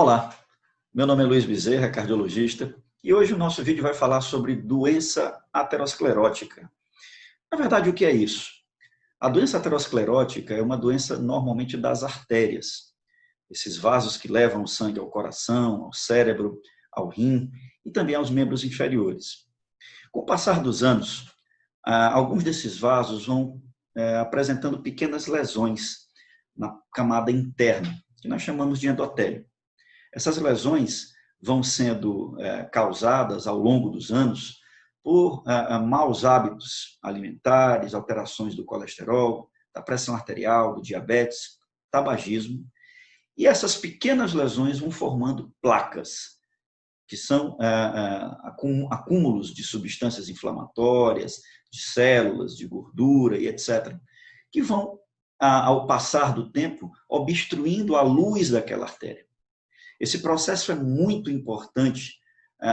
Olá, meu nome é Luiz Bezerra, cardiologista, e hoje o nosso vídeo vai falar sobre doença aterosclerótica. Na verdade, o que é isso? A doença aterosclerótica é uma doença normalmente das artérias, esses vasos que levam o sangue ao coração, ao cérebro, ao rim e também aos membros inferiores. Com o passar dos anos, alguns desses vasos vão apresentando pequenas lesões na camada interna, que nós chamamos de endotélio. Essas lesões vão sendo causadas ao longo dos anos por maus hábitos alimentares, alterações do colesterol, da pressão arterial, do diabetes, tabagismo. E essas pequenas lesões vão formando placas, que são acúmulos de substâncias inflamatórias, de células, de gordura e etc., que vão, ao passar do tempo, obstruindo a luz daquela artéria. Esse processo é muito importante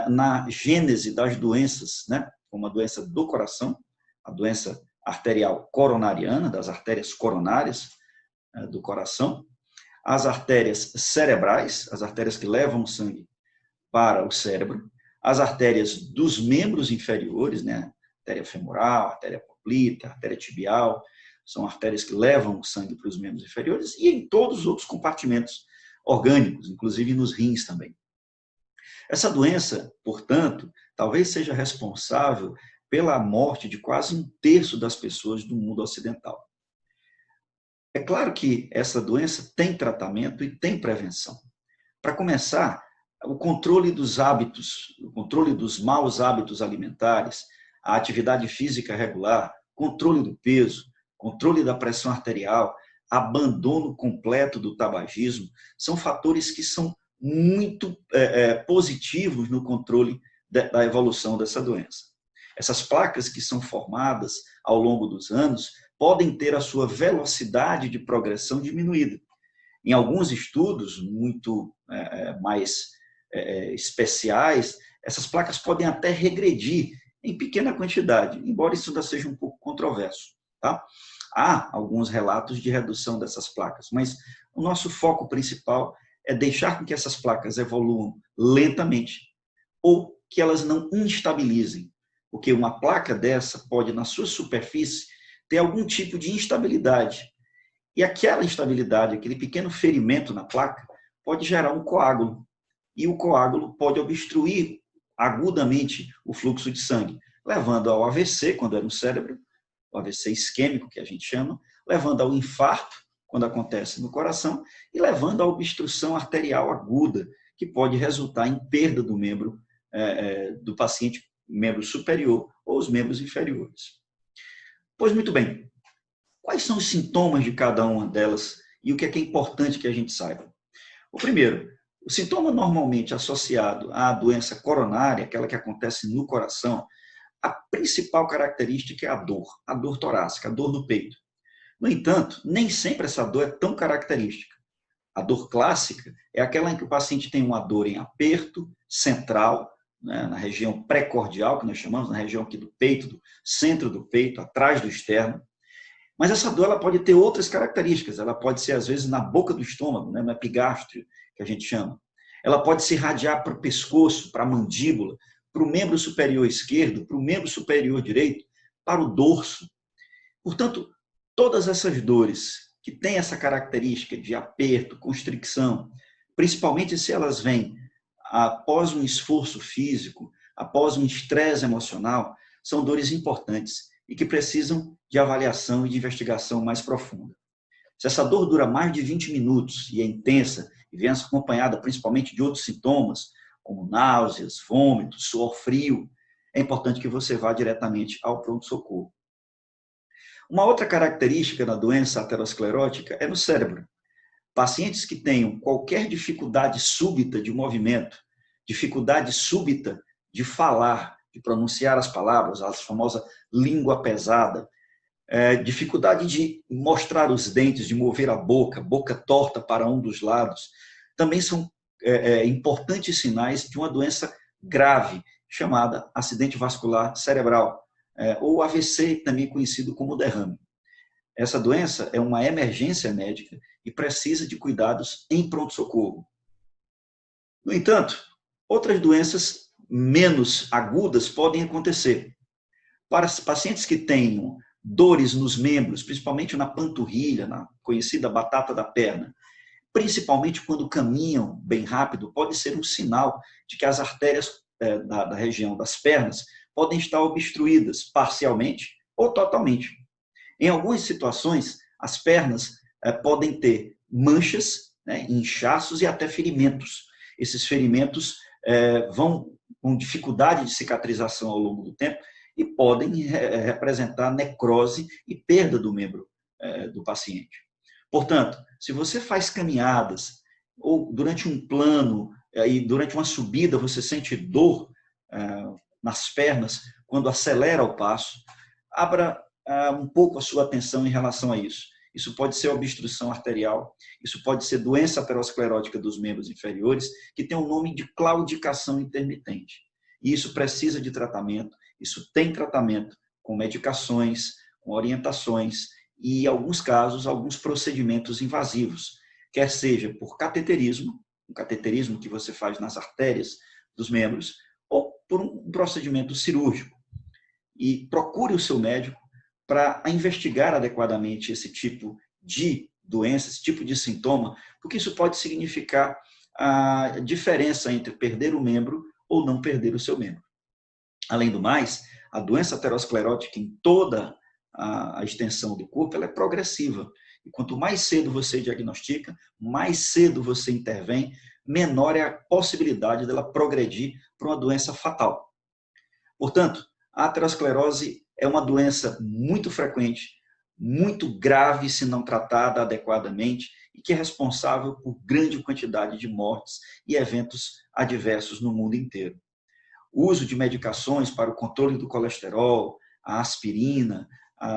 na gênese das doenças, né? Como a doença do coração, a doença arterial coronariana, das artérias coronárias do coração, as artérias cerebrais, as artérias que levam o sangue para o cérebro, as artérias dos membros inferiores, né? Artéria femoral, artéria poplita, artéria tibial, são artérias que levam o sangue para os membros inferiores, e em todos os outros compartimentos orgânicos, inclusive nos rins também. Essa doença, portanto, talvez seja responsável pela morte de quase 1/3 das pessoas do mundo ocidental. É claro que essa doença tem tratamento e tem prevenção. Para começar, o controle dos hábitos, o controle dos maus hábitos alimentares, a atividade física regular, controle do peso, controle da pressão arterial, abandono completo do tabagismo, são fatores que são muito positivos no controle da evolução dessa doença. Essas placas que são formadas ao longo dos anos podem ter a sua velocidade de progressão diminuída. Em alguns estudos muito mais especiais, essas placas podem até regredir em pequena quantidade, embora isso ainda seja um pouco controverso. Tá? Há alguns relatos de redução dessas placas, mas o nosso foco principal é deixar com que essas placas evoluam lentamente ou que elas não instabilizem, porque uma placa dessa pode, na sua superfície, ter algum tipo de instabilidade. E aquela instabilidade, aquele pequeno ferimento na placa, pode gerar um coágulo. E o coágulo pode obstruir agudamente o fluxo de sangue, levando ao AVC, quando é no cérebro, o AVC isquêmico, que a gente chama, levando ao infarto, quando acontece no coração, e levando à obstrução arterial aguda, que pode resultar em perda do membro do paciente, membro superior ou os membros inferiores. Pois muito bem, quais são os sintomas de cada uma delas e o que é importante que a gente saiba? O primeiro, o sintoma normalmente associado à doença coronária, aquela que acontece no coração, a principal característica é a dor torácica, a dor no peito. No entanto, nem sempre essa dor é tão característica. A dor clássica é aquela em que o paciente tem uma dor em aperto central, né, na região pré-cordial, que nós chamamos, na região aqui do peito, do centro do peito, atrás do externo. Mas essa dor ela pode ter outras características. Ela pode ser, às vezes, na boca do estômago, né, no epigastrio, que a gente chama. Ela pode se irradiar para o pescoço, para a mandíbula, para o membro superior esquerdo, para o membro superior direito, para o dorso. Portanto, todas essas dores que têm essa característica de aperto, constricção, principalmente se elas vêm após um esforço físico, após um estresse emocional, são dores importantes e que precisam de avaliação e de investigação mais profunda. Se essa dor dura mais de 20 minutos e é intensa, e vem acompanhada principalmente de outros sintomas, como náuseas, vômitos, suor frio, é importante que você vá diretamente ao pronto-socorro. Uma outra característica da doença aterosclerótica é no cérebro. Pacientes que tenham qualquer dificuldade súbita de movimento, dificuldade súbita de falar, de pronunciar as palavras, a famosa língua pesada, dificuldade de mostrar os dentes, de mover a boca torta para um dos lados, também são importantes sinais de uma doença grave, chamada acidente vascular cerebral, ou AVC, também conhecido como derrame. Essa doença é uma emergência médica e precisa de cuidados em pronto-socorro. No entanto, outras doenças menos agudas podem acontecer. Para pacientes que tenham dores nos membros, principalmente na panturrilha, na conhecida batata da perna, principalmente quando caminham bem rápido, pode ser um sinal de que as artérias da região das pernas podem estar obstruídas parcialmente ou totalmente. Em algumas situações, as pernas podem ter manchas, né, inchaços e até ferimentos. Esses ferimentos vão com dificuldade de cicatrização ao longo do tempo e podem representar necrose e perda do membro do paciente. Portanto, se você faz caminhadas ou durante um plano e durante uma subida você sente dor nas pernas quando acelera o passo, abra um pouco a sua atenção em relação a isso. Isso pode ser obstrução arterial, isso pode ser doença aterosclerótica dos membros inferiores, que tem o nome de claudicação intermitente. E isso precisa de tratamento, isso tem tratamento com medicações, com orientações e, em alguns casos, alguns procedimentos invasivos, quer seja por cateterismo, um cateterismo que você faz nas artérias dos membros, ou por um procedimento cirúrgico. E procure o seu médico para investigar adequadamente esse tipo de doença, esse tipo de sintoma, porque isso pode significar a diferença entre perder o membro ou não perder o seu membro. Além do mais, a doença aterosclerótica em toda a extensão do corpo, ela é progressiva. E quanto mais cedo você diagnostica, mais cedo você intervém, menor é a possibilidade dela progredir para uma doença fatal. Portanto, a aterosclerose é uma doença muito frequente, muito grave se não tratada adequadamente e que é responsável por grande quantidade de mortes e eventos adversos no mundo inteiro. O uso de medicações para o controle do colesterol, a aspirina,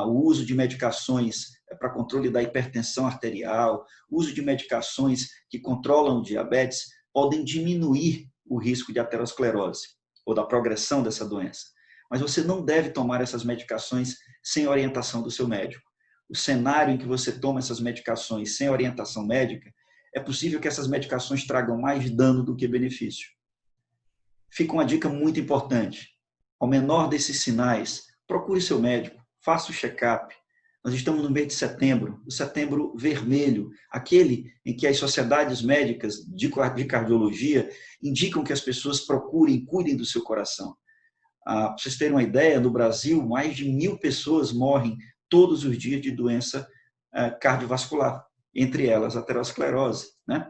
o uso de medicações para controle da hipertensão arterial, o uso de medicações que controlam o diabetes, podem diminuir o risco de aterosclerose ou da progressão dessa doença. Mas você não deve tomar essas medicações sem orientação do seu médico. O cenário em que você toma essas medicações sem orientação médica, é possível que essas medicações tragam mais dano do que benefício. Fica uma dica muito importante. Ao menor desses sinais, procure seu médico, faça o check-up. Nós estamos no mês de setembro, o setembro vermelho, aquele em que as sociedades médicas de cardiologia indicam que as pessoas procurem, cuidem do seu coração. Para vocês terem uma ideia, no Brasil, mais de 1.000 pessoas morrem todos os dias de doença cardiovascular, entre elas a aterosclerose, né?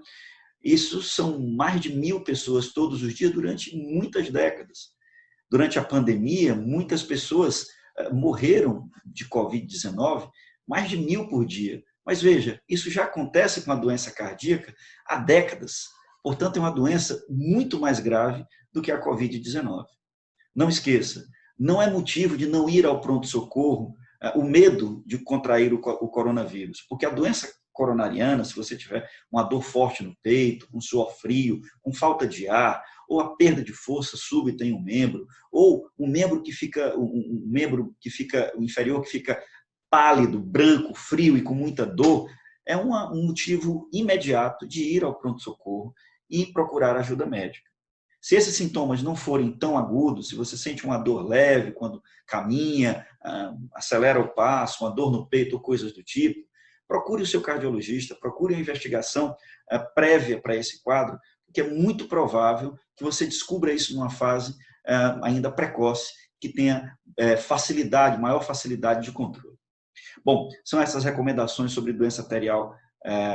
Isso são mais de 1.000 pessoas todos os dias durante muitas décadas. Durante a pandemia, muitas pessoas morreram de Covid-19, mais de 1.000 por dia. Mas veja, isso já acontece com a doença cardíaca há décadas. Portanto, é uma doença muito mais grave do que a Covid-19. Não esqueça, não é motivo de não ir ao pronto-socorro o medo de contrair o coronavírus, porque a doença coronariana, se você tiver uma dor forte no peito, um suor frio, com falta de ar, ou a perda de força súbita em um membro, ou um membro que fica, o inferior que fica pálido, branco, frio e com muita dor, é um motivo imediato de ir ao pronto-socorro e procurar ajuda médica. Se esses sintomas não forem tão agudos, se você sente uma dor leve quando caminha, acelera o passo, uma dor no peito ou coisas do tipo, procure o seu cardiologista, procure uma investigação prévia para esse quadro, porque é muito provável que você descubra isso numa fase ainda precoce, que tenha maior facilidade de controle. Bom, são essas recomendações sobre doença arterial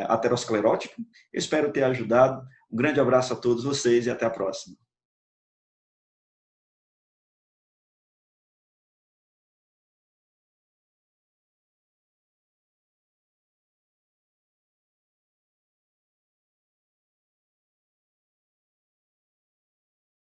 aterosclerótica. Eu espero ter ajudado. Um grande abraço a todos vocês e até a próxima.